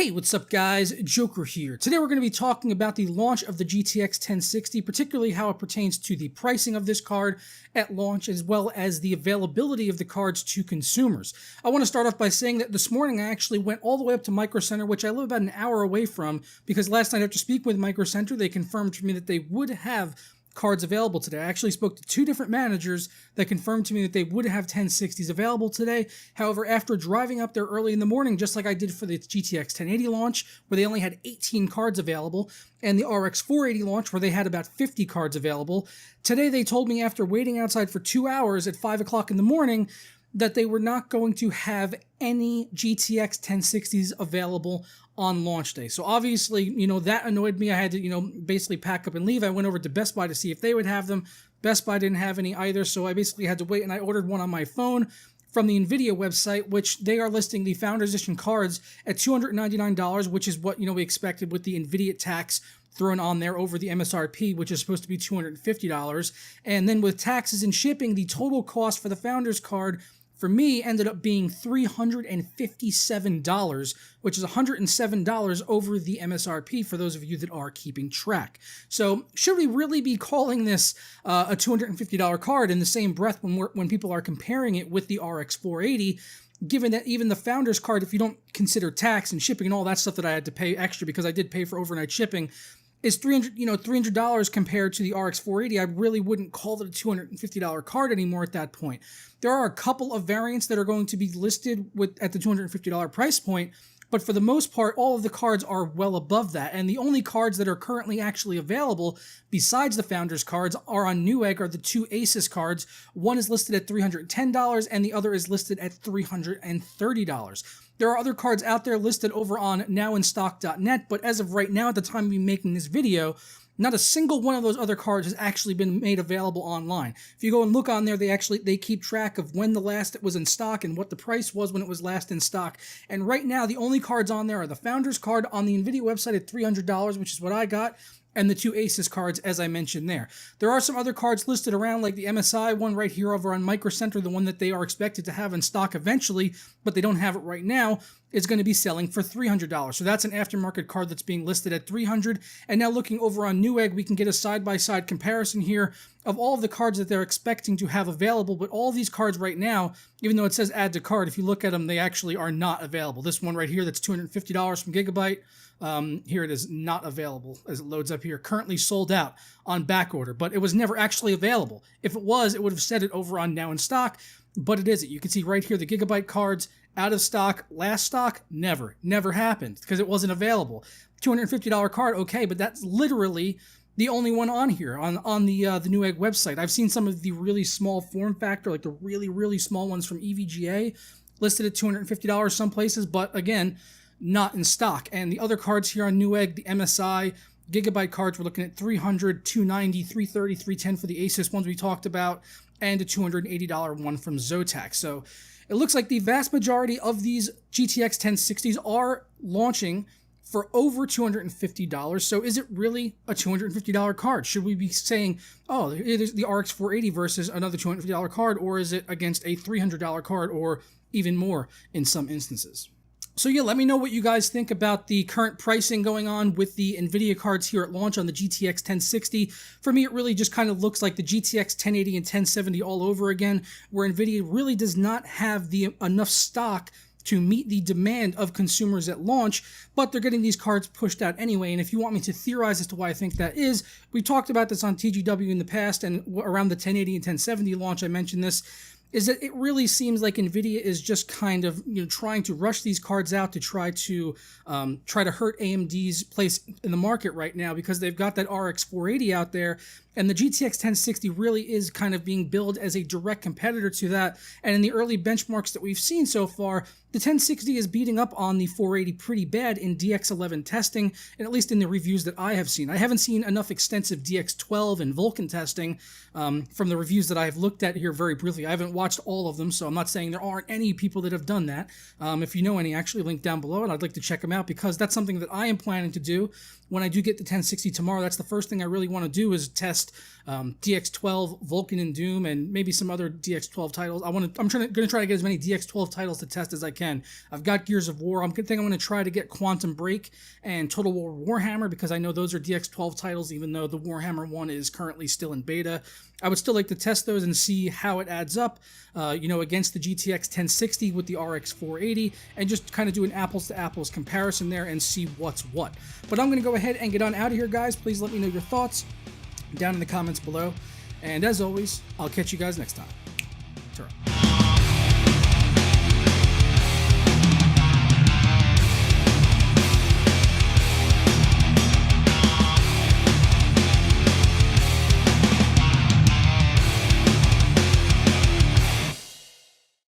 Hey, what's up guys? Joker here. Today we're going to be talking about the launch of the GTX 1060, particularly how it pertains to the pricing of this card at launch, as well as the availability of the cards to consumers. I want to start off by saying that this morning I actually went all the way up to Micro Center, which I live about an hour away from, because last night after speaking with Micro Center, they confirmed for me that they would have cards available today. I actually spoke to two different managers that confirmed to me that they would have 1060s available today. However, after driving up there early in the morning, just like I did for the GTX 1080 launch, where they only had 18 cards available, and the RX 480 launch, where they had about 50 cards available, today they told me after waiting outside for 2 hours at 5 o'clock in the morning that they were not going to have any GTX 1060s available on launch day. So obviously, that annoyed me. I had to, basically pack up and leave. I went over to Best Buy to see if they would have them. Best Buy didn't have any either, so I basically had to wait, and I ordered one on my phone from the NVIDIA website, which they are listing the Founders Edition cards at $299, which is what, we expected with the NVIDIA tax thrown on there over the MSRP, which is supposed to be $250. And then with taxes and shipping, the total cost for the Founders card for me ended up being $357, which is $107 over the MSRP for those of you that are keeping track. So should we really be calling this a $250 card in the same breath when people are comparing it with the RX 480, given that even the Founders card, if you don't consider tax and shipping and all that stuff that I had to pay extra because I did pay for overnight shipping, is $300 compared to the RX 480, I really wouldn't call it a $250 card anymore at that point. There are a couple of variants that are going to be listed at the $250 price point, but for the most part, all of the cards are well above that. And the only cards that are currently actually available, besides the Founders cards, are on Newegg, are the two Asus cards. One is listed at $310, and the other is listed at $330. There are other cards out there listed over on nowinstock.net, but as of right now, at the time of me making this video, not a single one of those other cards has actually been made available online. If you go and look on there, they keep track of when the last it was in stock and what the price was when it was last in stock. And right now, the only cards on there are the Founders card on the NVIDIA website at $300, which is what I got, and the two Asus cards, as I mentioned there. There are some other cards listed around, like the MSI one right here over on Micro Center, the one that they are expected to have in stock eventually, but they don't have it right now, is going to be selling for $300. So that's an aftermarket card that's being listed at $300. And now looking over on Newegg, we can get a side-by-side comparison here of all of the cards that they're expecting to have available, but all these cards right now, even though it says add to cart, if you look at them, they actually are not available. This one right here, that's $250 from Gigabyte. Here it is, not available as it loads up here. Currently sold out on back order, but it was never actually available. If it was, it would have said it over on Now in Stock, but it isn't. You can see right here the Gigabyte cards, out of stock, last stock, never happened because it wasn't available. $250 card, okay, but that's literally the only one on here on the Newegg website. I've seen some of the really small form factor, like the really small ones from EVGA, listed at $250 some places, but again, not in stock. And the other cards here on Newegg, the MSI Gigabyte cards, we're looking at $300, $290, $330, $310 for the Asus ones we talked about, and a $280 one from Zotac. So it looks like the vast majority of these GTX 1060s are launching for over $250. So is it really a $250 card? Should we be saying, oh, it is the RX 480 versus another $250 card, or is it against a $300 card or even more in some instances? So yeah, let me know what you guys think about the current pricing going on with the NVIDIA cards here at launch on the GTX 1060. For me, it really just kind of looks like the GTX 1080 and 1070 all over again, where NVIDIA really does not have enough stock to meet the demand of consumers at launch, but they're getting these cards pushed out anyway. And if you want me to theorize as to why I think that is, we talked about this on TGW in the past, and around the 1080 and 1070 launch, I mentioned this, is that it really seems like NVIDIA is just kind of trying to rush these cards out to try to hurt AMD's place in the market right now, because they've got that RX 480 out there, and the GTX 1060 really is kind of being billed as a direct competitor to that. And in the early benchmarks that we've seen so far, the 1060 is beating up on the 480 pretty bad in DX11 testing, and at least in the reviews that I have seen. I haven't seen enough extensive DX12 and Vulkan testing from the reviews that I have looked at here very briefly. I haven't watched all of them, so I'm not saying there aren't any people that have done that. If you know any, actually link down below, and I'd like to check them out, because that's something that I am planning to do when I do get the 1060 tomorrow. That's the first thing I really want to do, is test test DX12, Vulcan and Doom, and maybe some other DX12 titles. I'm going to try to get as many DX12 titles to test as I can. I've got Gears of War. I'm going to try to get Quantum Break and Total War Warhammer because I know those are DX12 titles, even though the Warhammer one is currently still in beta. I would still like to test those and see how it adds up, against the GTX 1060 with the RX 480, and just kind of do an apples to apples comparison there and see what's what. But I'm going to go ahead and get on out of here, guys. Please let me know your thoughts down in the comments below. And as always, I'll catch you guys next time. Ta-ra.